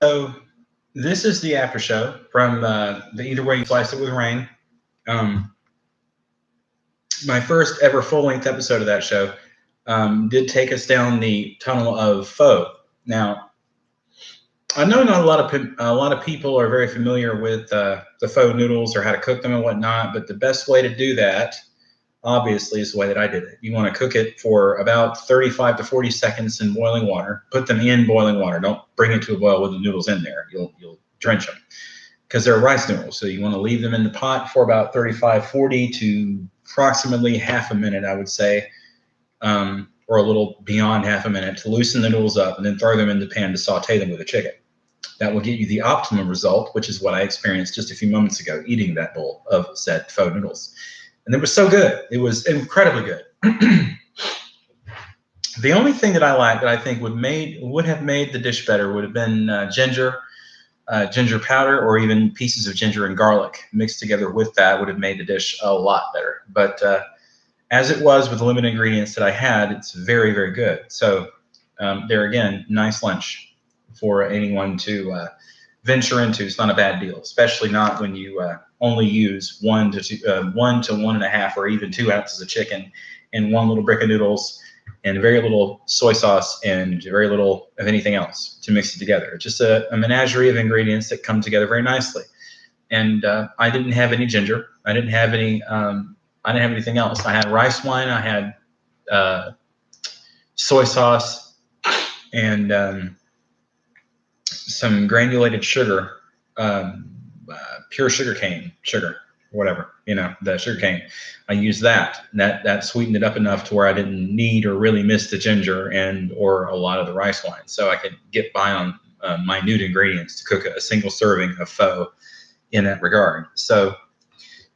So this is the after show from the Either Way You Slice It with Rayne. Um, my first ever full length episode of that show did take us down the tunnel of pho. Now, I know not a lot of people are very familiar with the pho noodles or how to cook them and whatnot, but the best way to do that, obviously, is the way that I did it. You want to cook it for about 35 to 40 seconds in boiling water. Put them in boiling water. Don't bring it to a boil with the noodles in there. You'll drench them because they're rice noodles. So you want to leave them in the pot for about 35, 40 to approximately half a minute, I would say, or a little beyond half a minute to loosen the noodles up, and then throw them in the pan to saute them with the chicken. That will get you the optimum result, which is what I experienced just a few moments ago eating that bowl of said pho noodles. And it was so good. It was incredibly good. The only thing that I liked that I think would have made the dish better would have been ginger powder, or even pieces of ginger and garlic mixed together with that would have made the dish a lot better. But as it was with the limited ingredients that I had, it's very, very good. So there again, nice lunch for anyone to venture into. It's not a bad deal, especially not when you only use 1 to 1.5 or even 2 ounces of chicken and one little brick of noodles and very little soy sauce and very little of anything else to mix it together. It's just a menagerie of ingredients that come together very nicely. And I didn't have any ginger. I didn't have anything else. I had rice wine. I had soy sauce and some granulated sugar, pure sugar, whatever, the sugar cane. I used that. That sweetened it up enough to where I didn't need or really miss the ginger or a lot of the rice wine. So I could get by on minute ingredients to cook a single serving of pho in that regard. So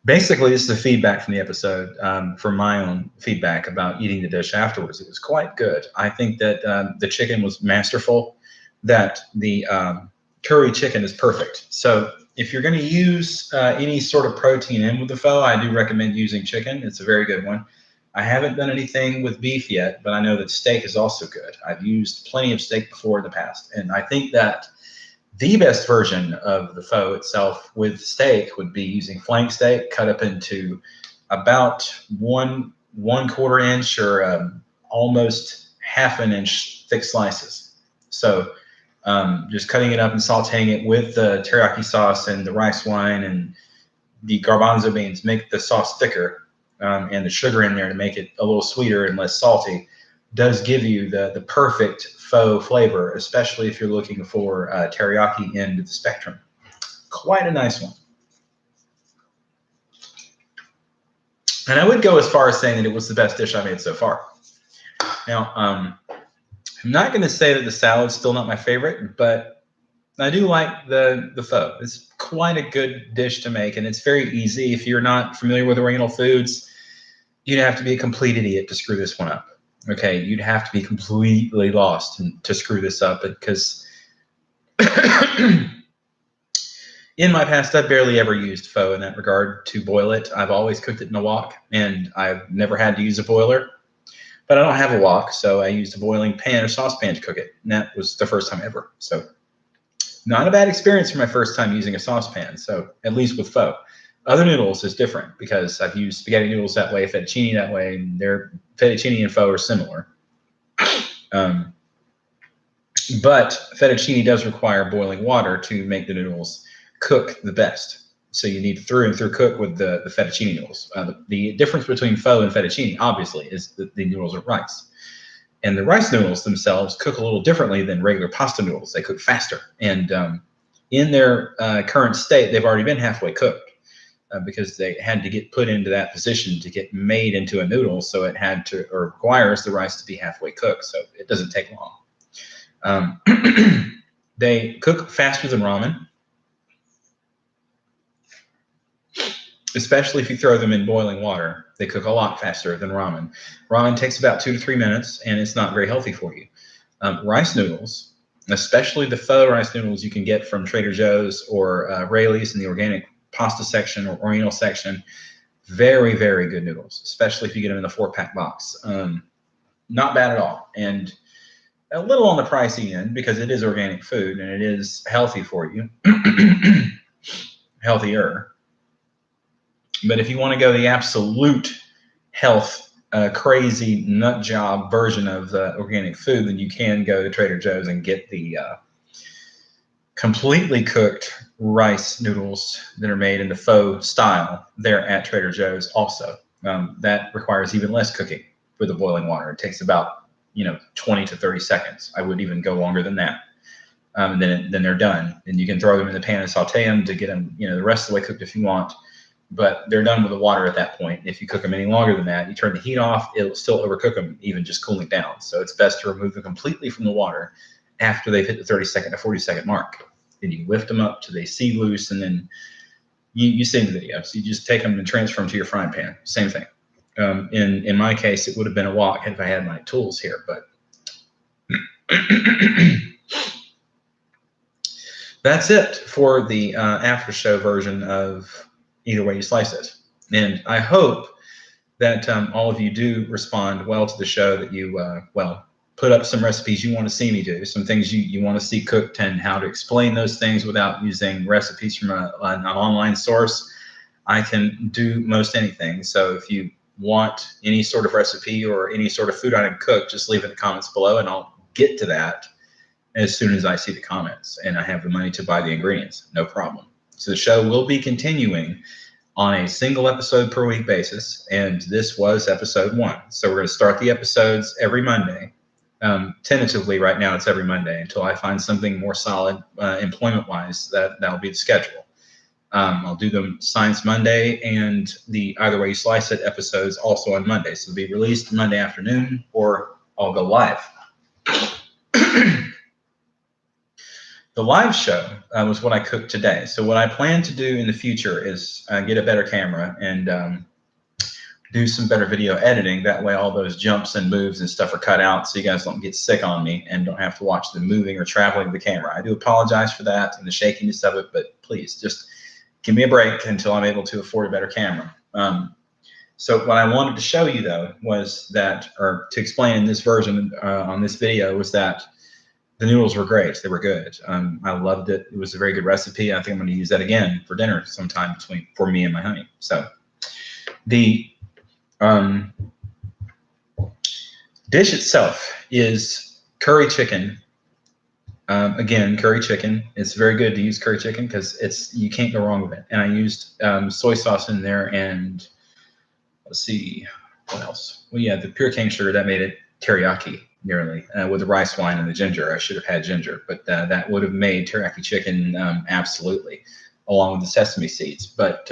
basically, this is the feedback from the episode, from my own feedback about eating the dish afterwards. It was quite good. I think that the chicken was masterful, that the curry chicken is perfect. So if you're going to use any sort of protein in with the pho, I do recommend using chicken. It's a very good one. I haven't done anything with beef yet, but I know that steak is also good. I've used plenty of steak before in the past, and I think that the best version of the pho itself with steak would be using flank steak cut up into about 1/4 inch or almost half an inch thick slices. So just cutting it up and sauteing it with the teriyaki sauce and the rice wine and the garbanzo beans make the sauce thicker, and the sugar in there to make it a little sweeter and less salty does give you the perfect faux flavor, especially if you're looking for teriyaki end of the spectrum. Quite a nice one. And I would go as far as saying that it was the best dish I made so far. Now, I'm not going to say that the salad's still not my favorite, but I do like the pho. It's quite a good dish to make, and it's very easy. If you're not familiar with Oriental foods, you'd have to be a complete idiot to screw this one up. Okay, you'd have to be completely lost to screw this up, because in my past, I've barely ever used pho in that regard to boil it. I've always cooked it in a wok, and I've never had to use a boiler. But I don't have a wok, so I used a boiling pan or saucepan to cook it, and that was the first time ever. So not a bad experience for my first time using a saucepan, so at least with pho. Other noodles is different because I've used spaghetti noodles that way, fettuccine that way, and their fettuccine and pho are similar. But fettuccine does require boiling water to make the noodles cook the best. So you need through and through cook with the fettuccine noodles. The difference between pho and fettuccine, obviously, is that the noodles are rice. And the rice noodles themselves cook a little differently than regular pasta noodles. They cook faster. And in their current state, they've already been halfway cooked. Because they had to get put into that position to get made into a noodle, so it had to, or requires the rice to be halfway cooked, so it doesn't take long. They cook faster than ramen, especially if you throw them in boiling water. They cook a lot faster than ramen. Ramen takes about 2 to 3 minutes, and it's not very healthy for you. Rice noodles, especially the pho rice noodles you can get from Trader Joe's or Rayleigh's in the organic pasta section or Oriental section, very, very good noodles, especially if you get them in the 4-pack box. Not bad at all. And a little on the pricey end because it is organic food and it is healthy for you, healthier. But if you want to go the absolute health, crazy nut job version of the organic food, then you can go to Trader Joe's and get the completely cooked rice noodles that are made in the faux style there at Trader Joe's also. That requires even less cooking with the boiling water. It takes about 20 to 30 seconds. I would even go longer than that. And then they're done. And you can throw them in the pan and saute them to get them the rest of the way cooked if you want. But they're done with the water at that point. If you cook them any longer than that, you turn the heat off, it'll still overcook them, even just cooling down. So it's best to remove them completely from the water after they've hit the 30-second to 40-second mark. Then you lift them up till they seed loose, and then you see the video. So you just take them and transfer them to your frying pan. Same thing. In my case, it would have been a walk if I had my tools here, but that's it for the after show version of Either Way You Slice It. And I hope that all of you do respond well to the show, that you, put up some recipes you want to see me do, some things you want to see cooked, and how to explain those things without using recipes from an online source. I can do most anything. So if you want any sort of recipe or any sort of food item cooked, just leave it in the comments below, and I'll get to that as soon as I see the comments and I have the money to buy the ingredients. No problem. So the show will be continuing on a single episode per week basis, and this was episode 1. So we're going to start the episodes every Monday. Tentatively right now it's every Monday until I find something more solid employment-wise. That'll be the schedule. I'll do them Science Monday and the Either Way You Slice It episodes also on Monday. So they'll be released Monday afternoon, or I'll go live. The live show was what I cooked today. So what I plan to do in the future is get a better camera and do some better video editing. That way all those jumps and moves and stuff are cut out so you guys don't get sick on me and don't have to watch the moving or traveling of the camera. I do apologize for that and the shakiness of it, but please just give me a break until I'm able to afford a better camera. So what I wanted to show you, though, was that, or to explain in this version on this video, was that the noodles were great. They were good. I loved it. It was a very good recipe. I think I'm going to use that again for dinner sometime for me and my honey. So the dish itself is curry chicken. Again, curry chicken. It's very good to use curry chicken because you can't go wrong with it. And I used soy sauce in there, and let's see what else. Well, yeah, the pure cane sugar, that made it teriyaki nearly, with the rice wine and the ginger. I should have had ginger, but that would have made teriyaki chicken absolutely, along with the sesame seeds. But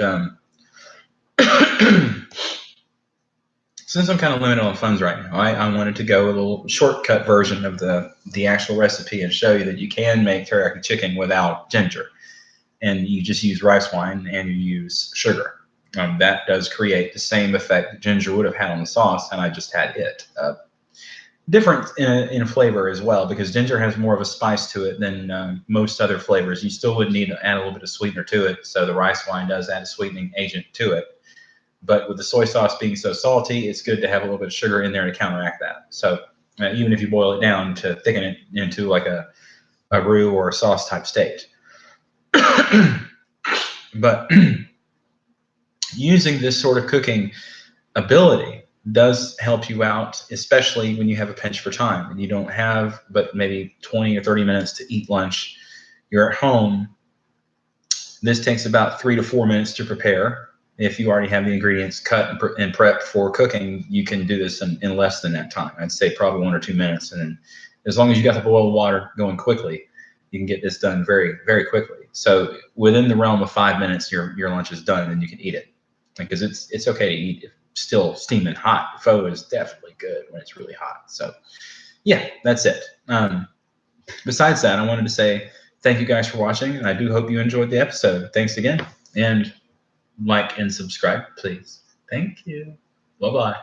since I'm kind of limited on funds right now, I wanted to go a little shortcut version of the actual recipe and show you that you can make teriyaki chicken without ginger, and you just use rice wine and you use sugar. That does create the same effect that ginger would have had on the sauce, and I just had it. Different in flavor as well, because ginger has more of a spice to it than most other flavors. You still would need to add a little bit of sweetener to it, so the rice wine does add a sweetening agent to it. But with the soy sauce being so salty, it's good to have a little bit of sugar in there to counteract that. So even if you boil it down to thicken it into like a roux or a sauce type state. But using this sort of cooking ability does help you out, especially when you have a pinch for time and you don't have but maybe 20 or 30 minutes to eat lunch. You're at home. This takes about 3 to 4 minutes to prepare. If you already have the ingredients cut and prepped for cooking, you can do this in less than that time. I'd say probably 1 or 2 minutes. And then as long as you got the boiled water going quickly, you can get this done very, very quickly. So within the realm of 5 minutes, your lunch is done and you can eat it. Because it's okay to eat if still steaming hot. Pho is definitely good when it's really hot. So yeah, that's it. Besides that, I wanted to say thank you guys for watching, and I do hope you enjoyed the episode. Thanks again, and like and subscribe, please. Thank you. Bye-bye.